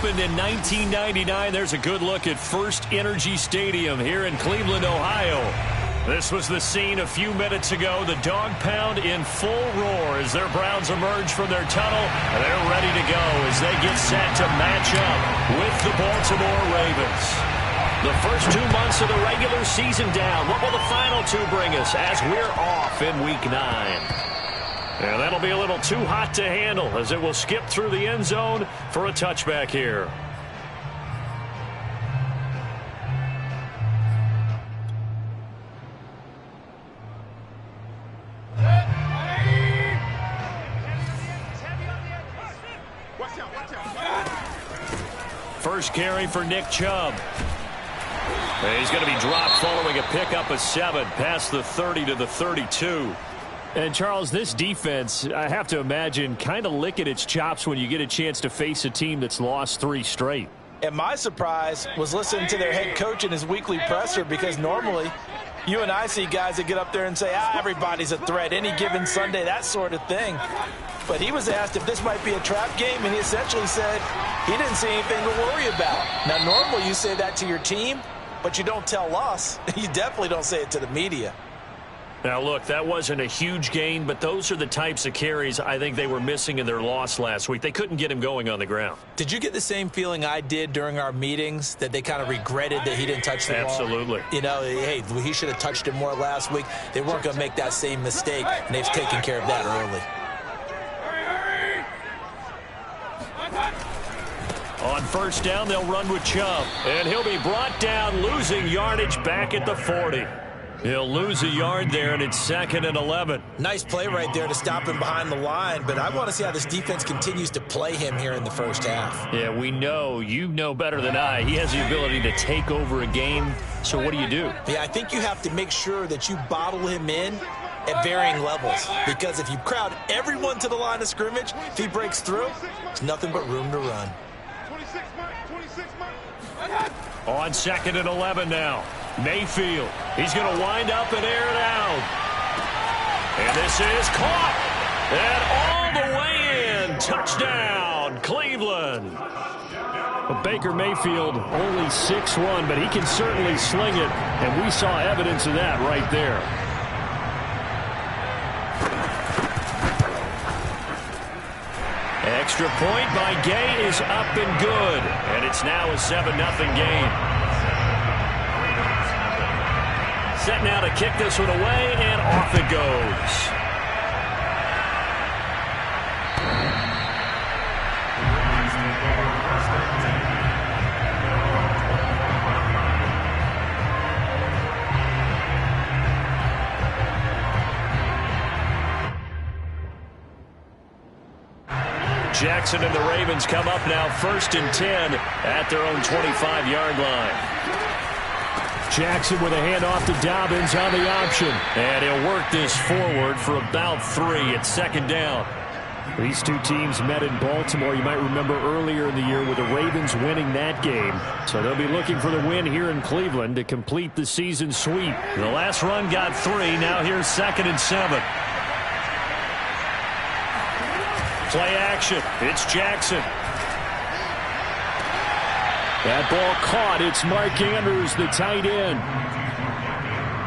opened in 1999. There's a good look at First Energy Stadium here in Cleveland, Ohio. This was the scene a few minutes ago. The dog pound in full roar as their Browns emerge from their tunnel. They're ready to go as they get set to match up with the Baltimore Ravens. The first 2 months of the regular season down. What will the final two bring us as we're off in Week 9? And that'll be a little too hot to handle as it will skip through the end zone for a touchback here. First carry for Nick Chubb. He's going to be dropped following a pickup of 7 past the 30 to the 32. And, Charles, this defense, I have to imagine, kind of licking its chops when you get a chance to face a team that's lost 3 straight. And my surprise was listening to their head coach in his weekly presser, because normally you and I see guys that get up there and say, everybody's a threat any given Sunday, that sort of thing. But he was asked if this might be a trap game, and he essentially said he didn't see anything to worry about. Now, normally you say that to your team, but you don't tell us. You definitely don't say it to the media. Now, look, that wasn't a huge gain, but those are the types of carries I think they were missing in their loss last week. They couldn't get him going on the ground. Did you get the same feeling I did during our meetings, that they kind of regretted that he didn't touch the ball? Absolutely. You know, hey, he should have touched it more last week. They weren't going to make that same mistake, and they've taken care of that early. On first down, they'll run with Chubb, and he'll be brought down, losing yardage back at the 40. He'll lose a yard there, and it's 2nd and 11. Nice play right there to stop him behind the line, but I want to see how this defense continues to play him here in the first half. Yeah, we know. You know better than I. He has the ability to take over a game, so what do you do? Yeah, I think you have to make sure that you bottle him in at varying levels, because if you crowd everyone to the line of scrimmage, if he breaks through, there's nothing but room to run. On 2nd and 11 now. Mayfield. He's going to wind up and air it out. And this is caught. And all the way in. Touchdown, Cleveland. Well, Baker Mayfield only 6'1", but he can certainly sling it. And we saw evidence of that right there. Extra point by Gay is up and good. And it's now a 7-0 game. Set now to kick this one away, and off it goes. Jackson and the Ravens come up now 1st and 10 at their own 25-yard line. Jackson with a handoff to Dobbins on the option. And he'll work this forward for about 3 at 2nd down. These two teams met in Baltimore, you might remember, earlier in the year with the Ravens winning that game. So they'll be looking for the win here in Cleveland to complete the season sweep. The last run got 3. Now here's 2nd and 7. Play action. It's Jackson. That ball caught. It's Mark Andrews, the tight end.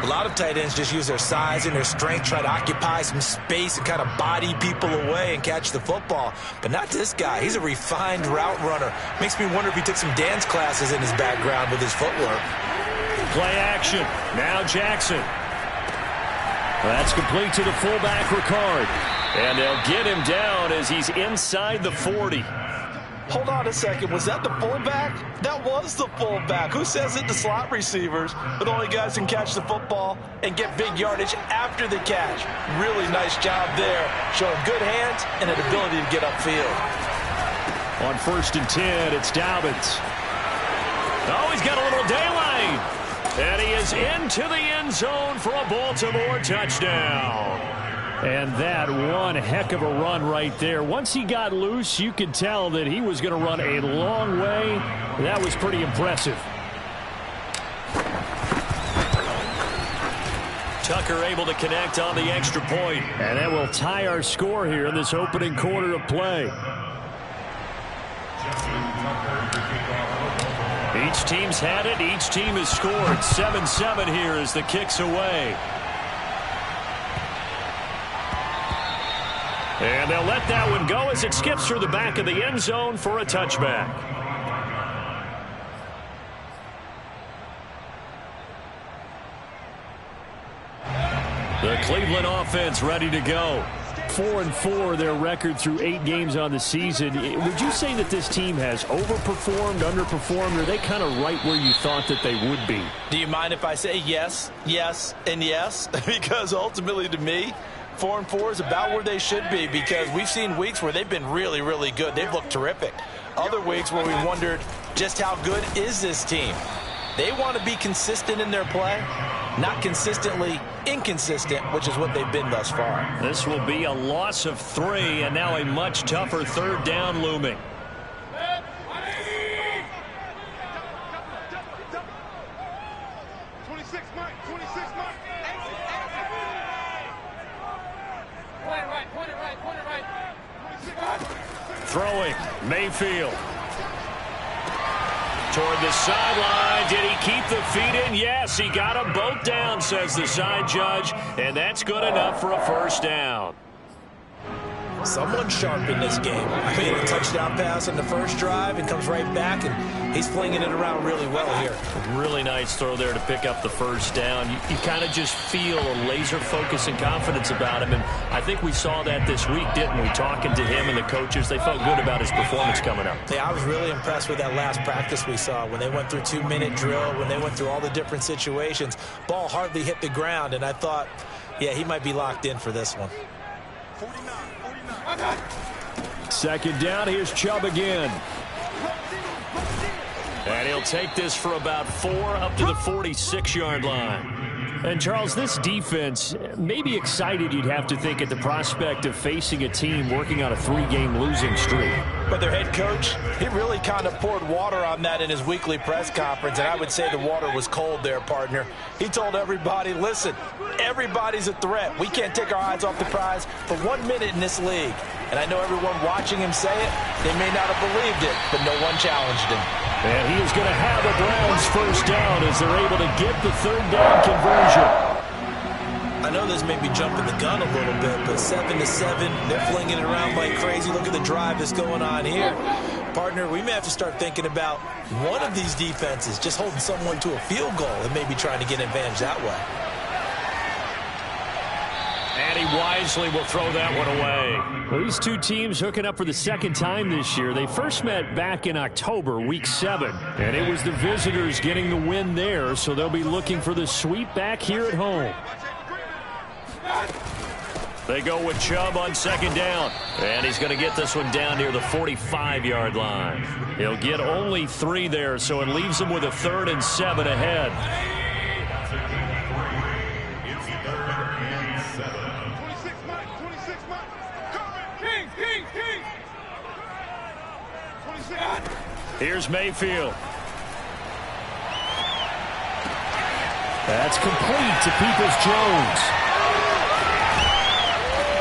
A lot of tight ends just use their size and their strength, try to occupy some space and kind of body people away and catch the football. But not this guy. He's a refined route runner. Makes me wonder if he took some dance classes in his background with his footwork. Play action. Now Jackson. That's complete to the fullback, Ricard. And they'll get him down as he's inside the 40. Hold on a second. Was that the fullback? That was the fullback. Who says it to slot receivers? But only guys can catch the football and get big yardage after the catch. Really nice job there. Showing good hands and an ability to get upfield. On 1st and 10, it's Dobbins. Oh, he's got a little daylight. And he is into the end zone for a Baltimore touchdown. And that one heck of a run right there. Once he got loose, you could tell that he was going to run a long way. That was pretty impressive. Tucker able to connect on the extra point. And that will tie our score here in this opening quarter of play. Each team's had it. Each team has scored. 7-7 here as the kick's away. And they'll let that one go as it skips through the back of the end zone for a touchback. The Cleveland offense ready to go. 4-4 their record through 8 games on the season. Would you say that this team has overperformed, underperformed, or are they kind of right where you thought that they would be? Do you mind if I say yes, yes, and yes? Because ultimately to me, 4-4 is about where they should be, because we've seen weeks where they've been really, really good. They've looked terrific. Other weeks where we wondered just how good is this team. They want to be consistent in their play, not consistently inconsistent, which is what they've been thus far. This will be a loss of 3, and now a much tougher third down looming. Throwing, Mayfield. Toward the sideline. Did he keep the feet in? Yes, he got them both down, says the side judge, and that's good enough for a first down. Someone sharp in this game. Made a touchdown pass on the first drive and comes right back, and he's flinging it around really well here. Really nice throw there to pick up the first down. You kind of just feel a laser focus and confidence about him, and I think we saw that this week, didn't we? Talking to him and the coaches, they felt good about his performance coming up. Yeah, I was really impressed with that last practice we saw when they went through 2-minute drill, when they went through all the different situations. Ball hardly hit the ground, and I thought, yeah, he might be locked in for this one. 49. Second down, here's Chubb again. And he'll take this for about 4 up to the 46-yard line. And, Charles, this defense may be excited, you'd have to think, at the prospect of facing a team working on a 3-game losing streak. But their head coach, he really kind of poured water on that in his weekly press conference, and I would say the water was cold there, partner. He told everybody, listen, everybody's a threat. We can't take our eyes off the prize for 1 minute in this league. And I know everyone watching him say it, they may not have believed it, but no one challenged him. And he is going to have a Browns first down as they're able to get the third down conversion. I know this may be jumping the gun a little bit, but 7-7, they're flinging it around like crazy. Look at the drive that's going on here. Partner, we may have to start thinking about one of these defenses just holding someone to a field goal and maybe trying to get an advantage that way. And he wisely will throw that one away. Well, these two teams hooking up for the second time this year. They first met back in October, week 7. And it was the visitors getting the win there, so they'll be looking for the sweep back here at home. They go with Chubb on second down. And he's going to get this one down near the 45-yard line. He'll get only 3 there, so it leaves him with a 3rd and 7 ahead. Here's Mayfield. That's complete to Peoples-Jones.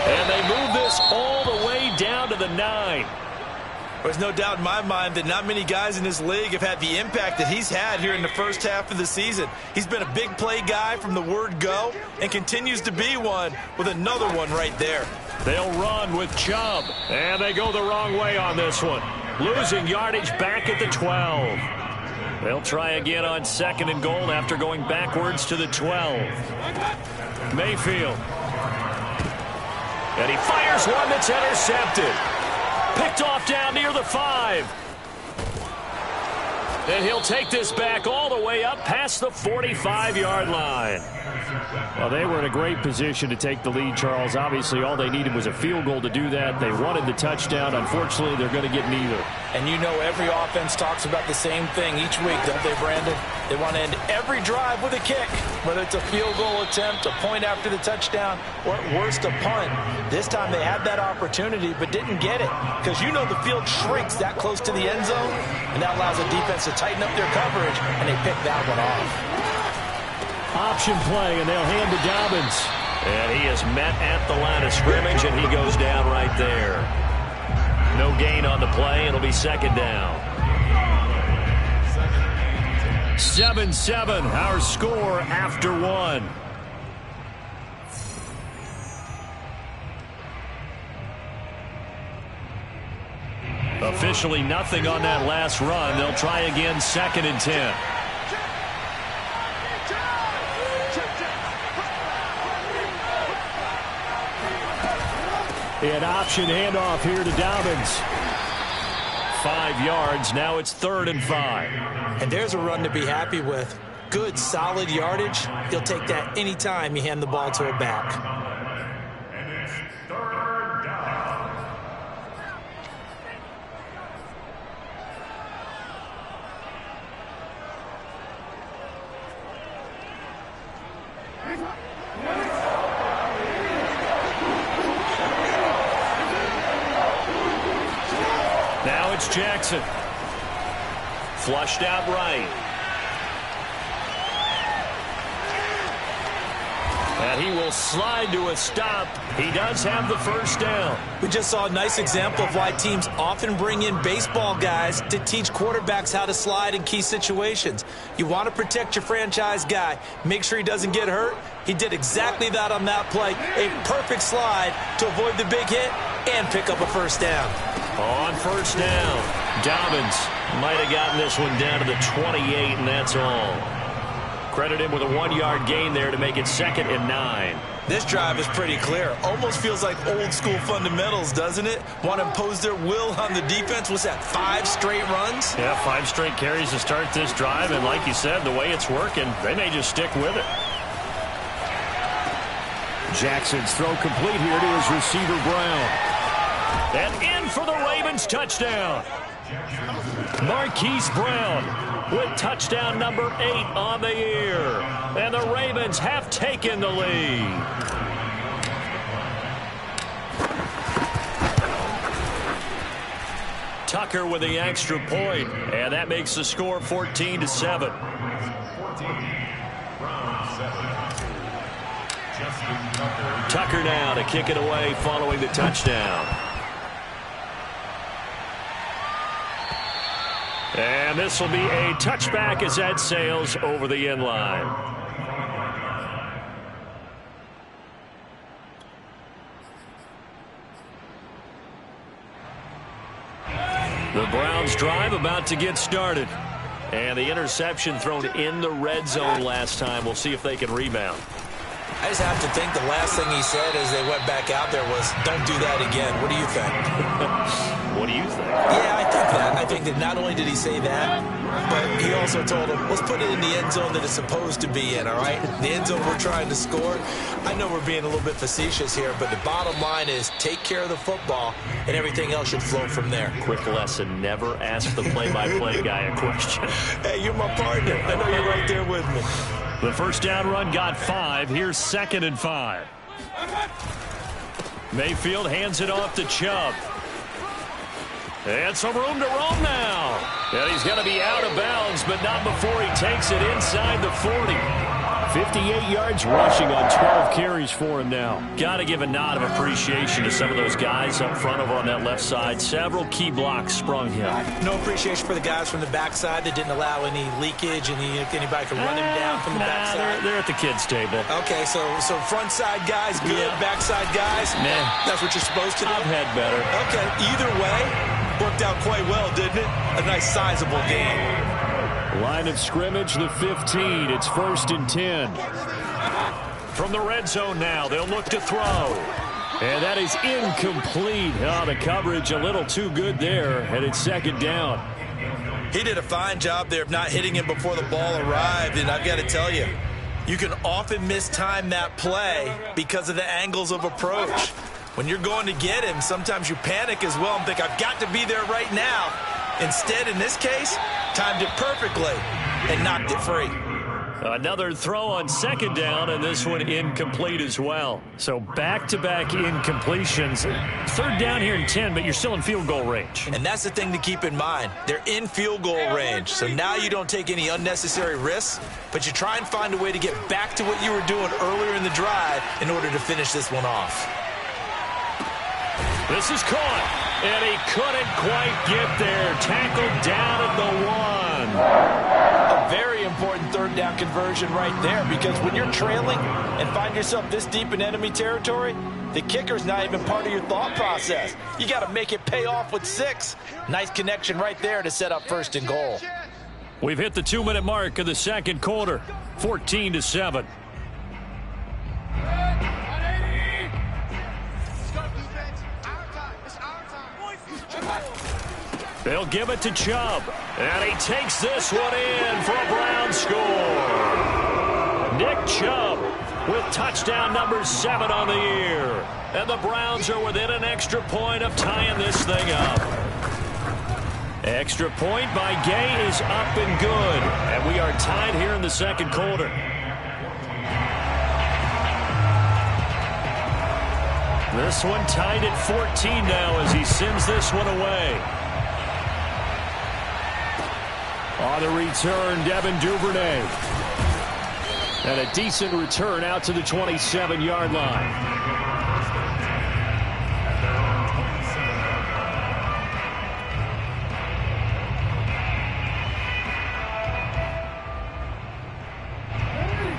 And they move this all the way down to the 9. There's no doubt in my mind that not many guys in this league have had the impact that he's had here in the first half of the season. He's been a big play guy from the word go and continues to be one with another one right there. They'll run with Chubb. And they go the wrong way on this one. Losing yardage back at the 12. They'll try again on 2nd and goal after going backwards to the 12. Mayfield. And he fires one that's intercepted. Picked off down near the 5. And he'll take this back all the way up past the 45-yard line. Well, they were in a great position to take the lead, Charles. Obviously, all they needed was a field goal to do that. They wanted the touchdown. Unfortunately, they're going to get neither. And you know every offense talks about the same thing each week, don't they, Brandon? They want to end every drive with a kick, whether it's a field goal attempt, a point after the touchdown, or at worst, a punt. This time they had that opportunity but didn't get it because you know the field shrinks that close to the end zone, and that allows the defense to tighten up their coverage, and they pick that one off. Option play, and they'll hand to Dobbins. And he is met at the line of scrimmage, and he goes down right there. No gain on the play. It'll be second down. 7-7, our score after one. Officially nothing on that last run. They'll try again, 2nd and 10. An option handoff here to Dobbins. 5 yards. Now it's 3rd and 5. And there's a run to be happy with. Good, solid yardage. He'll take that anytime you hand the ball to a back. And it's 3rd down. Now it's Jackson. Flushed out right. And he will slide to a stop. He does have the first down. We just saw a nice example of why teams often bring in baseball guys to teach quarterbacks how to slide in key situations. You want to protect your franchise guy. Make sure he doesn't get hurt. He did exactly that on that play. A perfect slide to avoid the big hit and pick up a first down. On first down, Dobbins might have gotten this one down to the 28, and that's all. Credit him with a 1-yard gain there to make it 2nd and 9. This drive is pretty clear. Almost feels like old school fundamentals, doesn't it? Want to impose their will on the defense. What's that, 5 straight runs? Yeah, 5 straight carries to start this drive, and like you said, the way it's working, they may just stick with it. Jackson's throw complete here to his receiver, Brown. And in for the Ravens touchdown. Marquise Brown with touchdown number 8 on the year. And the Ravens have taken the lead. Tucker with the extra point, and that makes the score 14-7. Tucker now to kick it away following the touchdown. And this will be a touchback as that sails over the end line. The Browns drive about to get started. And the interception thrown in the red zone last time. We'll see if they can rebound. I just have to think the last thing he said as they went back out there was, don't do that again. What do you think? What do you think? Yeah, I think that. I think that not only did he say that, but he also told him, let's put it in the end zone that it's supposed to be in, all right? The end zone we're trying to score. I know we're being a little bit facetious here, but the bottom line is take care of the football, and everything else should flow from there. Quick lesson, never ask the play-by-play guy a question. Hey, you're my partner. I know you're right there with me. The first down run got 5. Here's 2nd and 5. Mayfield hands it off to Chubb. And some room to roam now. And he's going to be out of bounds, but not before he takes it inside the 40. 58 yards rushing on 12 carries for him now. Got to give a nod of appreciation to some of those guys up front over on that left side. Several key blocks sprung him. No appreciation for the guys from the backside that didn't allow any leakage and anybody could run him down from the backside. They're at the kids' table. Okay, so front side guys good, yeah. Backside guys, man, that's what you're supposed to do? I've had better. Okay, either way, worked out quite well, didn't it? A nice sizable game. Line of scrimmage, the 15. It's 1st and 10. From the red zone now, they'll look to throw. And that is incomplete. Oh, the coverage a little too good there, and it's 2nd down. He did a fine job there of not hitting him before the ball arrived, and I've got to tell you, you can often mistime that play because of the angles of approach. When you're going to get him, sometimes you panic as well and think, I've got to be there right now. Instead, in this case, timed it perfectly and knocked it free. Another throw on 2nd down, and this one incomplete as well. So back-to-back incompletions. 3rd down here in 10, but you're still in field goal range. And that's the thing to keep in mind. They're in field goal range. So now you don't take any unnecessary risks, but you try and find a way to get back to what you were doing earlier in the drive in order to finish this one off. This is caught. And he couldn't quite get there. Tackled down at the 1. A very important third down conversion right there, because when you're trailing and find yourself this deep in enemy territory, the kicker's not even part of your thought process. You got to make it pay off with 6. Nice connection right there to set up 1st and goal. We've hit the 2-minute mark of the second quarter. 14-7. They'll give it to Chubb. And he takes this one in for a Brown score. Nick Chubb with touchdown number 7 on the year. And the Browns are within an extra point of tying this thing up. Extra point by Gay is up and good. And we are tied here in the second quarter. This one tied at 14 now as he sends this one away. On the return, Devin Duvernay. And a decent return out to the 27-yard line.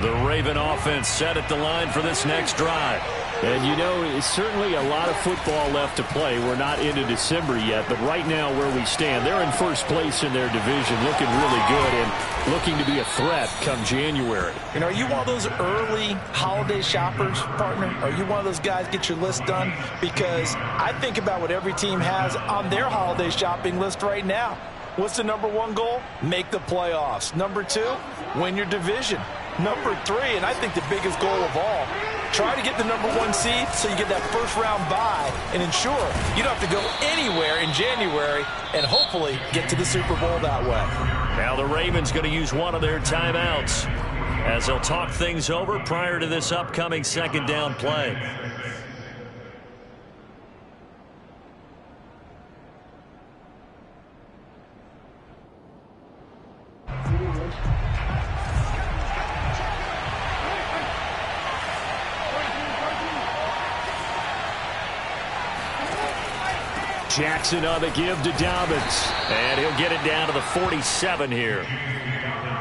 The Raven offense set at the line for this next drive. And, you know, it's certainly a lot of football left to play. We're not into December yet, but right now where we stand, they're in first place in their division, looking really good and looking to be a threat come January. You know, are you one of those early holiday shoppers, partner? Are you one of those guys get your list done? Because I think about what every team has on their holiday shopping list right now. What's the number 1 goal? Make the playoffs. Number 2, win your division. Number 3, and I think the biggest goal of all, try to get the number 1 seed so you get that first-round bye and ensure you don't have to go anywhere in January and hopefully get to the Super Bowl that way. Now the Ravens going to use one of their timeouts as they'll talk things over prior to this upcoming second down play. Jackson on the give to Dobbins. And he'll get it down to the 47 here.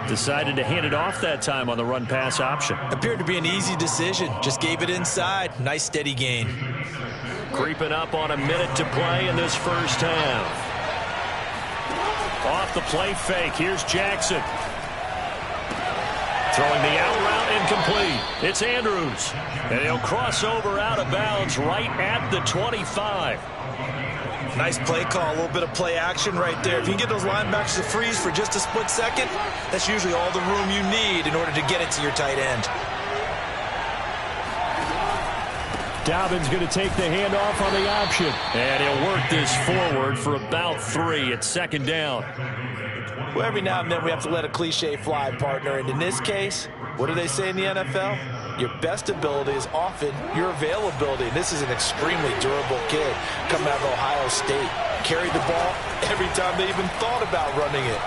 Decided to hand it off that time on the run-pass option. Appeared to be an easy decision. Just gave it inside. Nice steady gain. Creeping up on a minute to play in this first half. Off the play fake. Here's Jackson. Throwing the out route incomplete. It's Andrews. And he'll cross over out of bounds right at the 25. Nice play call, a little bit of play action right there. If you can get those linebackers to freeze for just a split second, that's usually all the room you need in order to get it to your tight end. Dobbins going to take the handoff on the option. And he'll work this forward for about 3 at second down. Well, every now and then we have to let a cliche fly, partner. And in this case, what do they say in the NFL? Your best ability is often your availability. And this is an extremely durable kid coming out of Ohio State. Carried the ball every time they even thought about running it.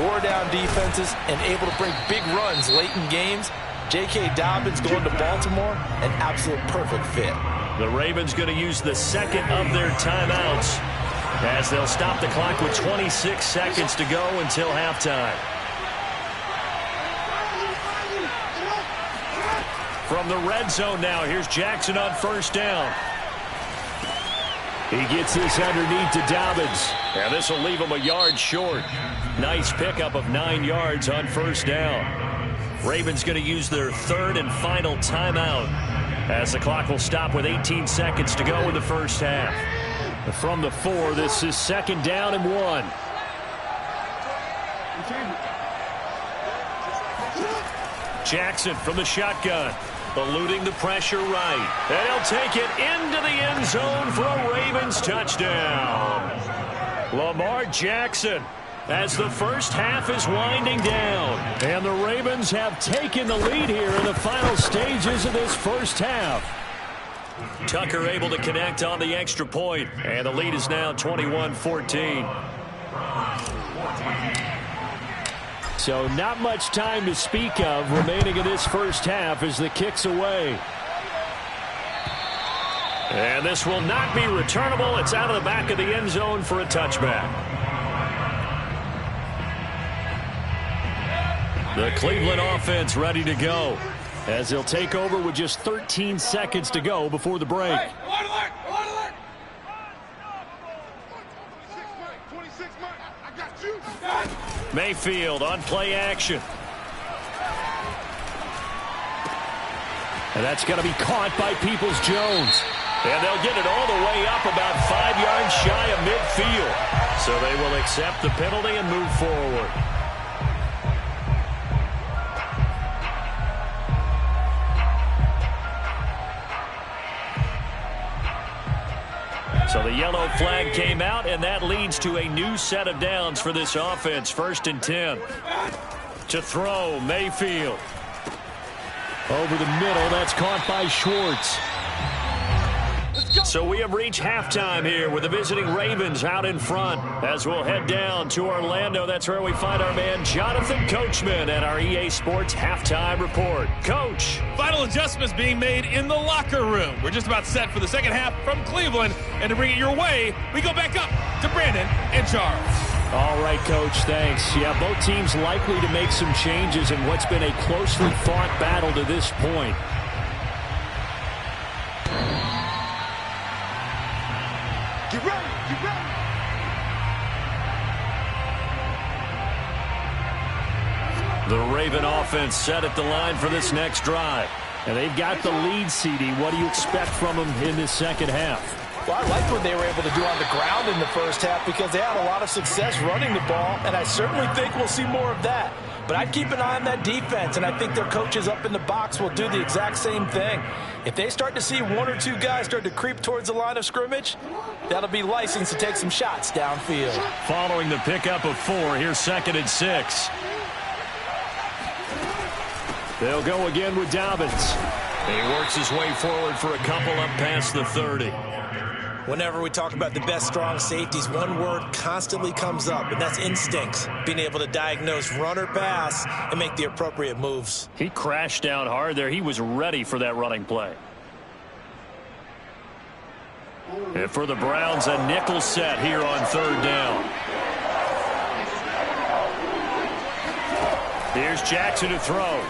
Wore down defenses and able to bring big runs late in games. J.K. Dobbins going to Baltimore, an absolute perfect fit. The Ravens going to use the second of their timeouts as they'll stop the clock with 26 seconds to go until halftime. From the red zone now, here's Jackson on first down. He gets this underneath to Dobbins. And this will leave him a yard short. Nice pickup of 9 yards on first down. Ravens going to use their third and final timeout as the clock will stop with 18 seconds to go in the first half. From the 4, this is second down and 1. Jackson from the shotgun, eluding the pressure right. And he'll take it into the end zone for a Ravens touchdown. Lamar Jackson as the first half is winding down. And the Ravens have taken the lead here in the final stages of this first half. Tucker able to connect on the extra point, and the lead is now 21-14. So not much time to speak of remaining in this first half as the kick's away. And this will not be returnable. It's out of the back of the end zone for a touchback. The Cleveland offense ready to go as they'll take over with just 13 seconds to go before the break. Mayfield on play action. And that's going to be caught by Peoples-Jones. And they'll get it all the way up about 5 yards shy of midfield. So they will accept the penalty and move forward. So the yellow flag came out, and that leads to a new set of downs for this offense. 1st and 10. To throw, Mayfield. Over the middle, that's caught by Schwartz. So we have reached halftime here with the visiting Ravens out in front. As we'll head down to Orlando, that's where we find our man Jonathan Coachman at our EA Sports Halftime Report. Coach. Final adjustments being made in the locker room. We're just about set for the second half from Cleveland. And to bring it your way, we go back up to Brandon and Charles. All right, Coach, thanks. Yeah, both teams likely to make some changes in what's been a closely fought battle to this point. Get ready, get ready. The Raven offense set at the line for this next drive. And they've got the lead, CD. What do you expect from them in this second half? Well, I liked what they were able to do on the ground in the first half because they had a lot of success running the ball, and I certainly think we'll see more of that. But I'd keep an eye on that defense, and I think their coaches up in the box will do the exact same thing. If they start to see 1 or 2 guys start to creep towards the line of scrimmage, that'll be licensed to take some shots downfield. Following the pickup of 4, here's 2nd and 6. They'll go again with Dobbins. He works his way forward for a couple up past the 30. Whenever we talk about the best strong safeties, one word constantly comes up, and that's instincts. Being able to diagnose run or pass and make the appropriate moves. He crashed down hard there. He was ready for that running play. And for the Browns, a nickel set here on 3rd down. Here's Jackson to throw.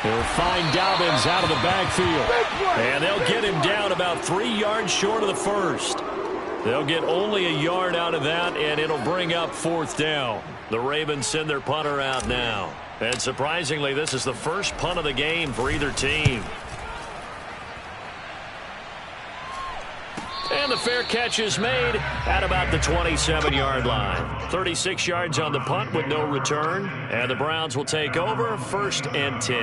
They'll find Dobbins out of the backfield. And they'll get him down about 3 yards short of the first. They'll get only a yard out of that, and it'll bring up 4th down. The Ravens send their punter out now. And surprisingly, this is the first punt of the game for either team. And the fair catch is made at about the 27-yard line. 36 yards on the punt with no return. And the Browns will take over 1st and 10.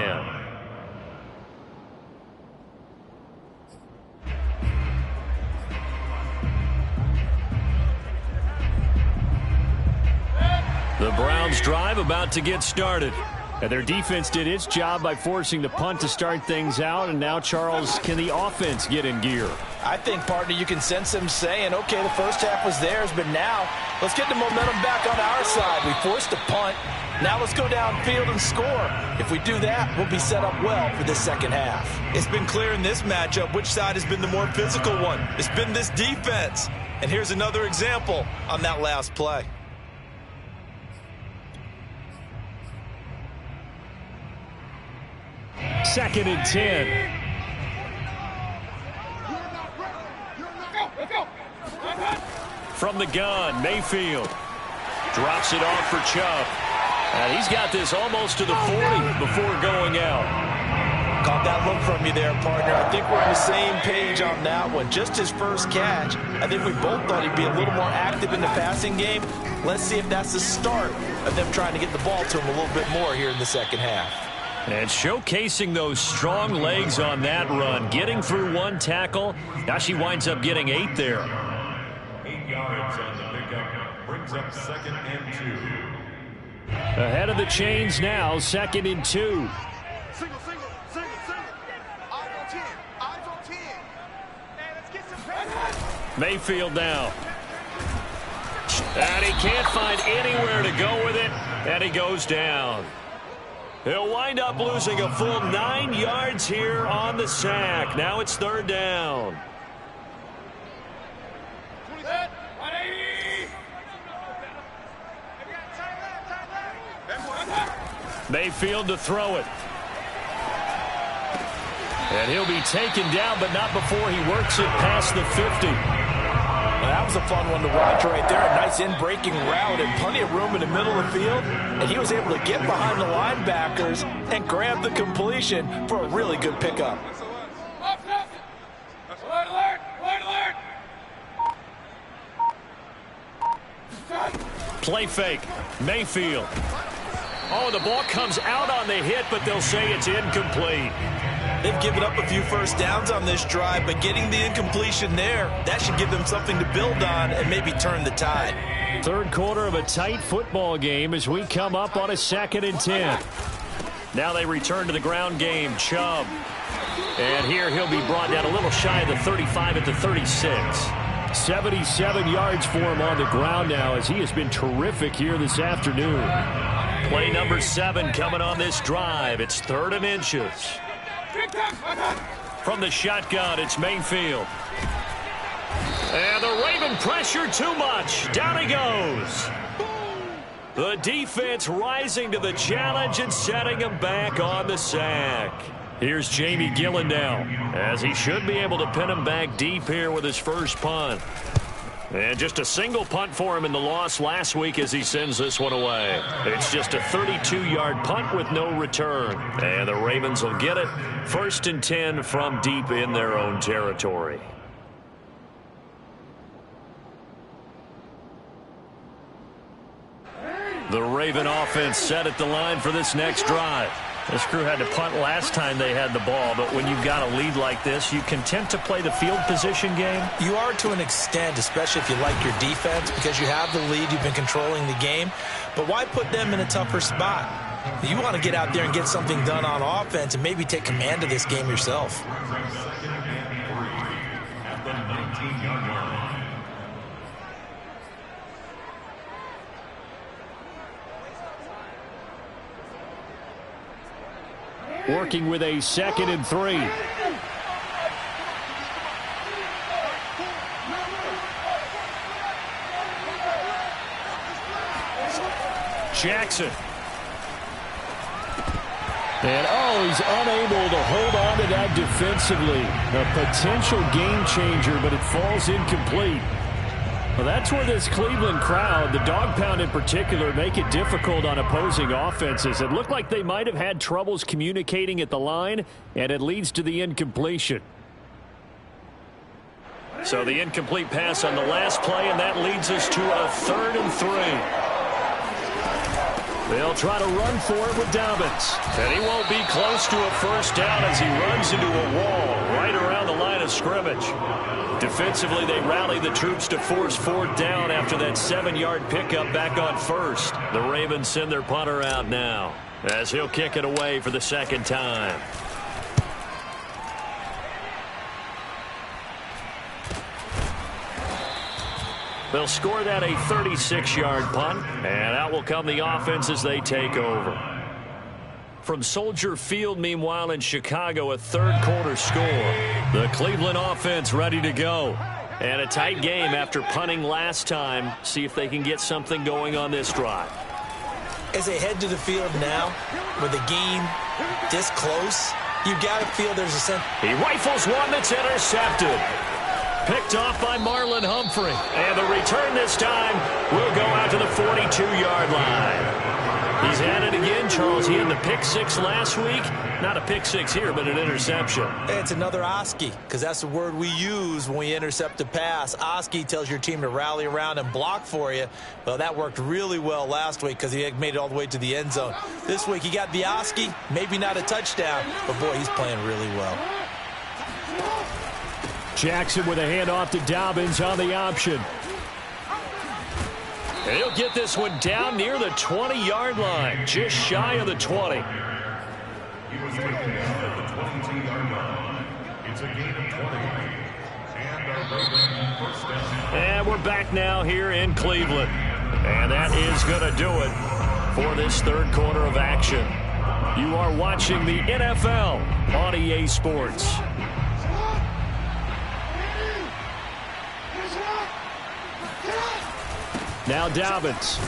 The Browns drive about to get started. And their defense did its job by forcing the punt to start things out. And now, Charles, can the offense get in gear? I think, partner, you can sense them saying, okay, the first half was theirs, but now let's get the momentum back on our side. We forced a punt. Now let's go downfield and score. If we do that, we'll be set up well for this second half. It's been clear in this matchup which side has been the more physical one. It's been this defense. And here's another example on that last play. Second and 10. From the gun, Mayfield drops it off for Chubb. And he's got this almost to the 40 before going out. Caught that look from you there, partner. I think we're on the same page on that one. Just his first catch. I think we both thought he'd be a little more active in the passing game. Let's see if that's the start of them trying to get the ball to him a little bit more here in the second half. And showcasing those strong legs on that run. Getting through 1 tackle. Now she winds up getting 8 there. 8 yards on the pickup. Brings up 2nd and 2. Ahead of the chains now. 2nd and 2. Single. Eyes on 10. Eyes on 10. And let's get some pressure. Mayfield now. And he can't find anywhere to go with it. And he goes down. He'll wind up losing a full 9 yards here on the sack. Now it's third down. Mayfield to throw it. And he'll be taken down, but not before he works it past the 50. Well, that was a fun one to watch right there. A nice in-breaking route and plenty of room in the middle of the field. And he was able to get behind the linebackers and grab the completion for a really good pickup. Play fake. Mayfield. Oh, the ball comes out on the hit, but they'll say it's incomplete. They've given up a few first downs on this drive, but getting the incompletion there, that should give them something to build on and maybe turn the tide. Third quarter of a tight football game as we come up on a 2nd and 10. Now they return to the ground game. Chubb. And here he'll be brought down a little shy of the 35 at the 36. 77 yards for him on the ground now as he has been terrific here this afternoon. Play number 7 coming on this drive. It's 3rd and inches. From the shotgun, it's Mayfield. And the Raven pressure too much. Down he goes. The defense rising to the challenge and setting him back on the sack. Here's Jamie Gillen now, as he should be able to pin him back deep here with his first punt. And just a single punt for him in the loss last week as he sends this one away. It's just a 32-yard punt with no return. And the Ravens will get it. 1st and 10 from deep in their own territory. The Raven offense set at the line for this next drive. This crew had to punt last time they had the ball, but when you've got a lead like this, you content to play the field position game? You are to an extent, especially if you like your defense, because you have the lead, you've been controlling the game. But why put them in a tougher spot? You want to get out there and get something done on offense and maybe take command of this game yourself. 2nd and 3 at the 19-yard line. Working with a 2nd and 3. Jackson. And he's unable to hold on to that defensively. A potential game changer, but it falls incomplete. Well, that's where this Cleveland crowd, the dog pound in particular, make it difficult on opposing offenses. It looked like they might have had troubles communicating at the line, and it leads to the incompletion. So the incomplete pass on the last play, and that leads us to a 3rd and 3. They'll try to run for it with Dobbins. And he won't be close to a first down as he runs into a wall right around the line of scrimmage. Defensively, they rally the troops to force 4th down after that 7-yard pickup back on 1st. The Ravens send their punter out now as he'll kick it away for the 2nd time. They'll score that a 36-yard punt, and out will come the offense as they take over. From Soldier Field, meanwhile, in Chicago, a 3rd quarter score. The Cleveland offense ready to go. And a tight game after punting last time. See if they can get something going on this drive. As they head to the field now, with the game this close, you've got to feel there's a sense. He rifles one that's intercepted. Picked off by Marlon Humphrey. And the return this time will go out to the 42-yard line. He's at it again, Charles. He had the pick 6 last week. Not a pick 6 here, but an interception. It's another Oski, because that's the word we use when we intercept a pass. Oski tells your team to rally around and block for you. Well, that worked really well last week because he made it all the way to the end zone. This week he got the Oski, maybe not a touchdown, but boy, he's playing really well. Jackson with a handoff to Dobbins on the option. And he'll get this one down near the 20-yard line, just shy of the 20. He was taken down at the 22-yard line. It's a gain of 20. And a Raven first down. And we're back now here in Cleveland. And that is going to do it for this 3rd quarter of action. You are watching the NFL on EA Sports. Now Dobbins.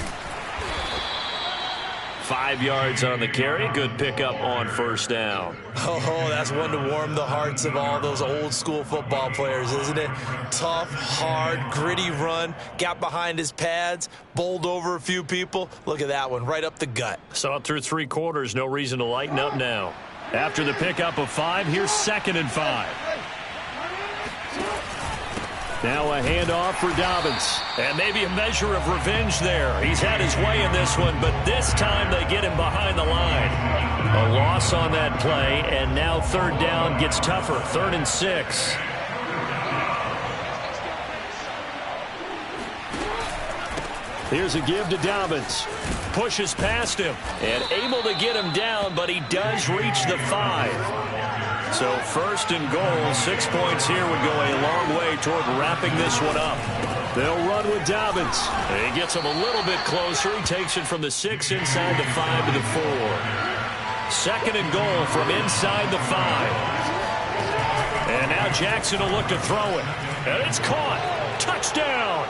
5 yards on the carry. Good pickup on first down. Oh, that's one to warm the hearts of all those old school football players, isn't it? Tough, hard, gritty run. Got behind his pads, bowled over a few people. Look at that one, right up the gut. Saw it through 3 quarters. No reason to lighten up now. After the pickup of 5, here's 2nd and 5. Now a handoff for Dobbins. And maybe a measure of revenge there. He's had his way in this one, but this time they get him behind the line. A loss on that play, and now 3rd down gets tougher. 3rd and 6. Here's a give to Dobbins. Pushes past him and able to get him down, but he does reach the 5. So 1st and goal, 6 points here would go a long way toward wrapping this one up. They'll run with Dobbins. He gets him a little bit closer. He takes it from the 6 inside the 5 to the 4. 2nd and goal from inside the 5. And now Jackson will look to throw it. And it's caught. Touchdown.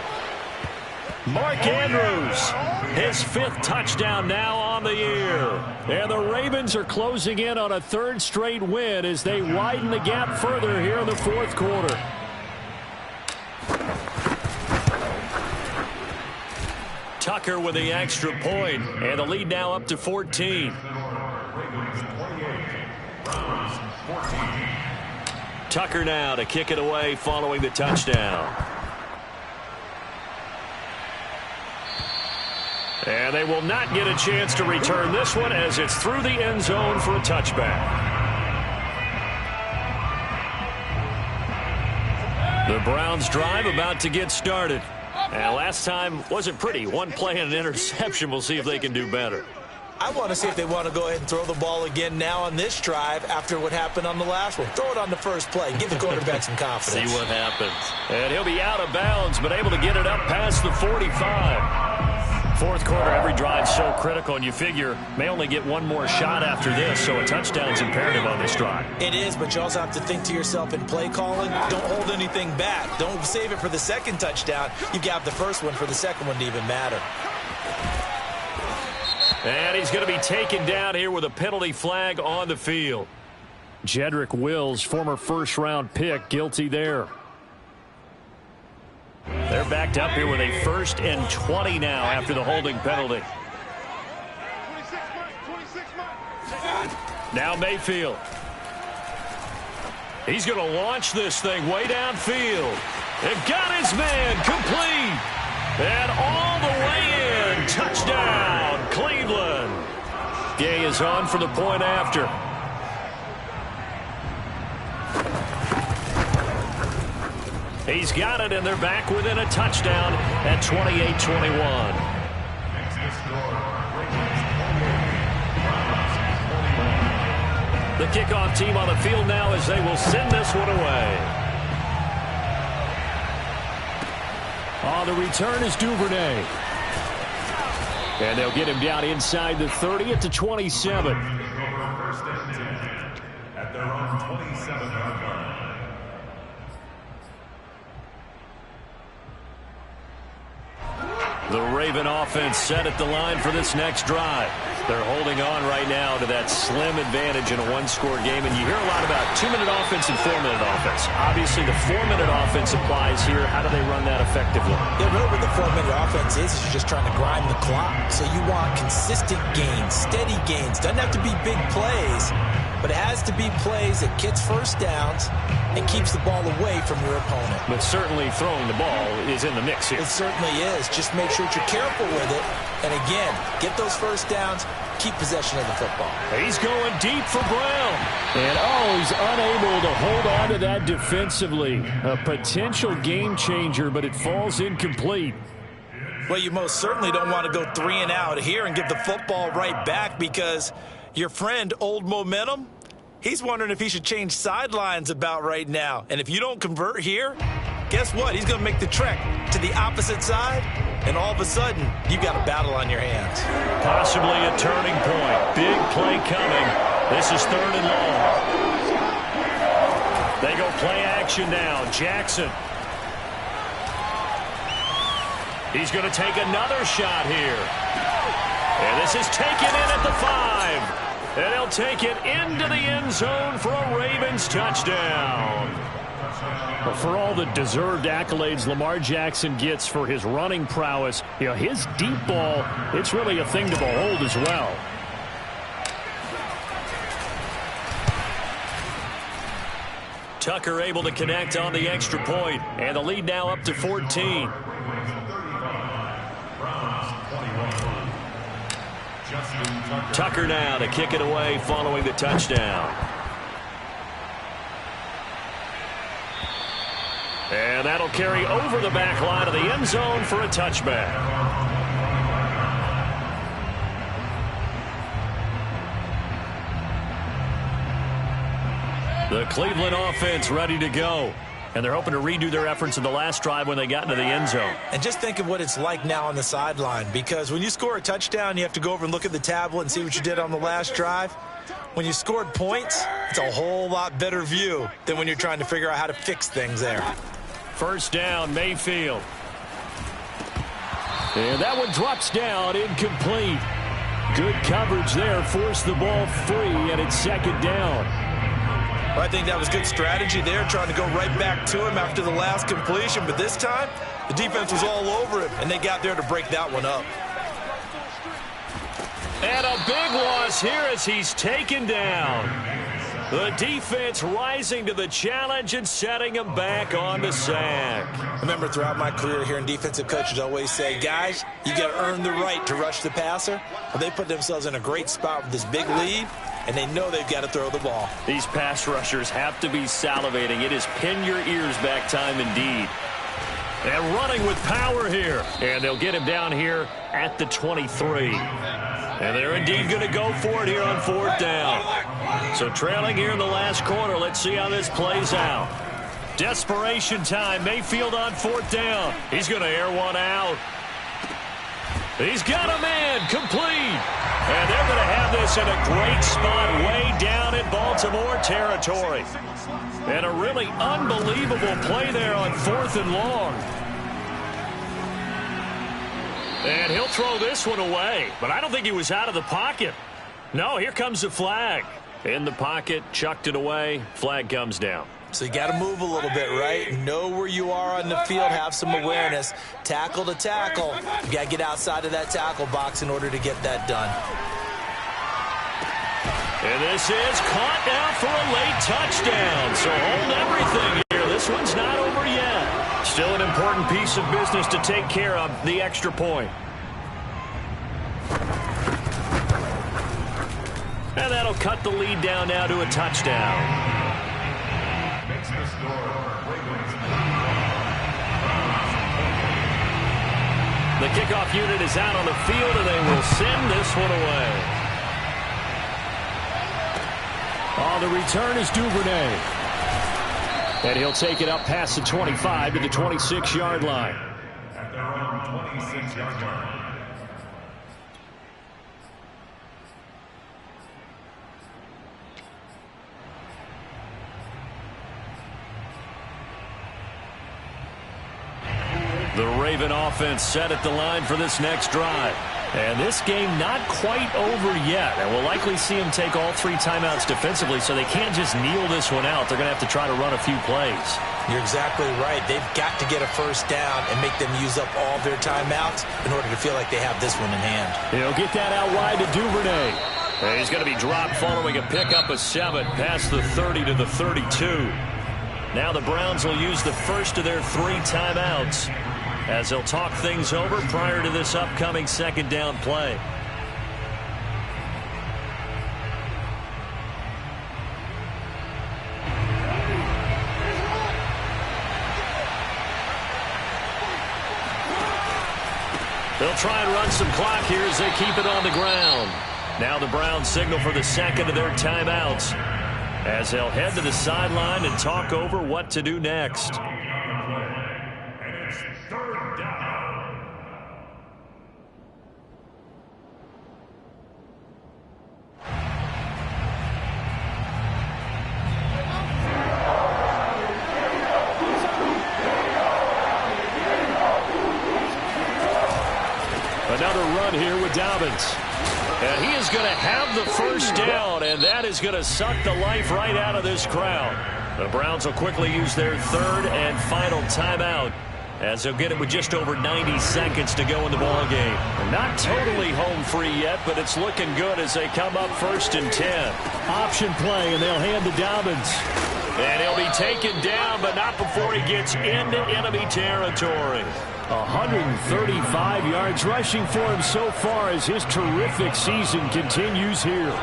Mark Andrews, his 5th touchdown now on the year. And the Ravens are closing in on a 3rd straight win as they widen the gap further here in the 4th quarter. Tucker with the extra point, and the lead now up to 14. Tucker now to kick it away following the touchdown. And they will not get a chance to return this one as it's through the end zone for a touchback. The Browns drive about to get started. And last time wasn't pretty. 1 play and an interception. We'll see if they can do better. I want to see if they want to go ahead and throw the ball again now on this drive after what happened on the last one. Throw it on the first play. Give the quarterback some confidence. See what happens. And he'll be out of bounds, but able to get it up past the 45. 4th quarter, every drive so critical, and you figure may only get 1 more shot after this, so a touchdown's imperative on this drive. It is, but you also have to think to yourself in play calling, don't hold anything back. Don't save it for the 2nd touchdown. You got the 1st one for the 2nd one to even matter. And he's going to be taken down here with a penalty flag on the field. Jedrick Wills, former 1st-round pick, guilty there. They're backed up here with a 1st and 20 now after the holding penalty. Now Mayfield. He's going to launch this thing way downfield. They've got his man complete. And all the way in. Touchdown, Cleveland. Gay is on for the point after. He's got it, and they're back within a touchdown at 28-21. The kickoff team on the field now as they will send this one away. The return is Duvernay. And they'll get him down inside the 30 at the 27. At their own 27-yard line. The Raven offense set at the line for this next drive. They're holding on right now to that slim advantage in a 1-score game. And you hear a lot about 2-minute offense and 4-minute offense. Obviously, the 4-minute offense applies here. How do they run that effectively? Yeah, really what the 4-minute offense is you're just trying to grind the clock. So you want consistent gains, steady gains. Doesn't have to be big plays, but it has to be plays that gets 1st downs and keeps the ball away from your opponent. But certainly throwing the ball is in the mix here. It certainly is. Just make sure that you're careful with it. And again, get those 1st downs, keep possession of the football. He's going deep for Brown. And he's unable to hold on to that defensively. A potential game changer, but it falls incomplete. Well, you most certainly don't want to go 3 and out here and give the football right back because your friend, Old Momentum, he's wondering if he should change sidelines about right now. And if you don't convert here, guess what? He's going to make the trek to the opposite side, and all of a sudden, you've got a battle on your hands. Possibly a turning point. Big play coming. This is 3rd and long. They go play action now. Jackson. He's going to take another shot here. And this is taken in at the 5. And he'll take it into the end zone for a Ravens touchdown. Well, for all the deserved accolades Lamar Jackson gets for his running prowess, his deep ball, it's really a thing to behold as well. Tucker able to connect on the extra point, and the lead now up to 14. Tucker now to kick it away following the touchdown. And that'll carry over the back line of the end zone for a touchback. The Cleveland offense ready to go. And they're hoping to redo their efforts in the last drive when they got into the end zone. And just think of what it's like now on the sideline, because when you score a touchdown, you have to go over and look at the tablet and see what you did on the last drive. When you scored points, it's a whole lot better view than when you're trying to figure out how to fix things there. First down, Mayfield. And that one drops down, incomplete. Good coverage there, forced the ball free, and it's 2nd down. Well, I think that was good strategy there, trying to go right back to him after the last completion. But this time, the defense was all over him, and they got there to break that one up. And a big loss here as he's taken down. The defense rising to the challenge and setting him back on the sack. Remember, throughout my career here in defensive coaches always say, guys, you got to earn the right to rush the passer. Well, they put themselves in a great spot with this big lead, and they know they've got to throw the ball. These pass rushers have to be salivating. It is pin your ears back time indeed. And running with power here. And they'll get him down here at the 23. And they're indeed going to go for it here on 4th down. So trailing here in the last quarter. Let's see how this plays out. Desperation time. Mayfield on 4th down. He's going to air one out. He's got a man complete. And they're going to have this in a great spot way down in Baltimore territory. And a really unbelievable play there on 4th and long. And he'll throw this one away. But I don't think he was out of the pocket. No, here comes the flag. In the pocket, chucked it away. Flag comes down. So you got to move a little bit, right? Know where you are on the field, have some awareness. Tackle to tackle. You got to get outside of that tackle box in order to get that done. And this is caught now for a late touchdown. So hold everything here. This one's not over yet. Still an important piece of business to take care of, the extra point. And that'll cut the lead down now to a touchdown. The kickoff unit is out on the field, and they will send this one away. On the return is Duvernay. And he'll take it up past the 25 to the 26-yard line. At their own 26-yard line. The Raven offense set at the line for this next drive. And this game not quite over yet. And we'll likely see them take all 3 timeouts defensively, so they can't just kneel this one out. They're going to have to try to run a few plays. You're exactly right. They've got to get a first down and make them use up all their timeouts in order to feel like they have this one in hand. He'll get that out wide to Duvernay. And he's going to be dropped following a pickup of 7 past the 30 to the 32. Now the Browns will use the first of their 3 timeouts as they'll talk things over prior to this upcoming 2nd down play. They'll try and run some clock here as they keep it on the ground. Now the Browns signal for the 2nd of their timeouts as they'll head to the sideline and talk over what to do next. third down. Another run here with Dobbins. And he is going to have the first down, and that is going to suck the life right out of this crowd. The Browns will quickly use their third and final timeout as they'll get it with just over 90 seconds to go in the ballgame. Not totally home free yet, but it's looking good as they come up 1st and 10. Option play, and they'll hand to Dobbins. And he'll be taken down, but not before he gets into enemy territory. 135 yards rushing for him so far as his terrific season continues here.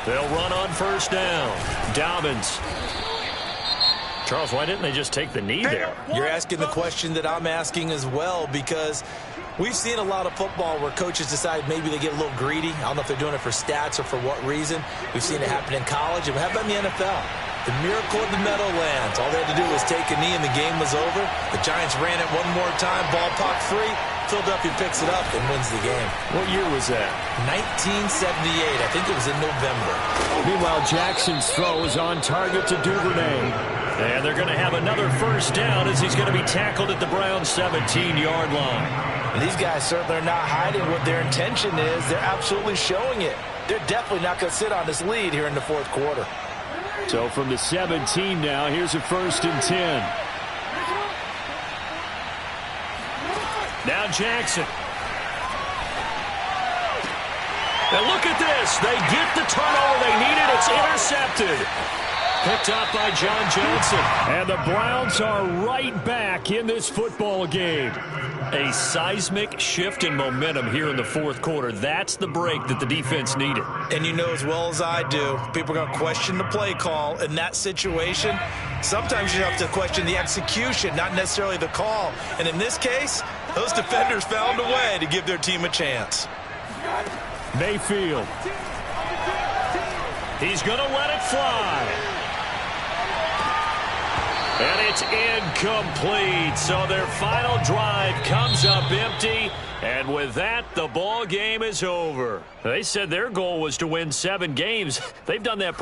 They'll run on first down. Dobbins. Charles, why didn't they just take the knee there? You're asking the question that I'm asking as well, because we've seen a lot of football where coaches decide maybe they get a little greedy. I don't know if they're doing it for stats or for what reason. We've seen it happen in college. And how about in the NFL? The miracle of the Meadowlands. All they had to do was take a knee and the game was over. The Giants ran it one more time. Ball popped free. Philadelphia picks it up and wins the game. What year was that? 1978. I think it was in November. Meanwhile, Jackson's throw is on target to Duvernay. And they're going to have another first down as he's going to be tackled at the Browns' 17-yard line. And these guys certainly are not hiding what their intention is. They're absolutely showing it. They're definitely not going to sit on this lead here in the fourth quarter. So from the 17 now, here's a 1st and 10. Now Jackson. And look at this. They get the turnover they needed. It's intercepted. Picked up by John Johnson. And the Browns are right back in this football game. A seismic shift in momentum here in the fourth quarter. That's the break that the defense needed. And you know as well as I do, people are going to question the play call in that situation. Sometimes you have to question the execution, not necessarily the call. And in this case, those defenders found a way to give their team a chance. Mayfield. He's going to let it fly. And it's incomplete. So their final drive comes up empty. And with that, the ball game is over. They said their goal was to win 7 games. They've done that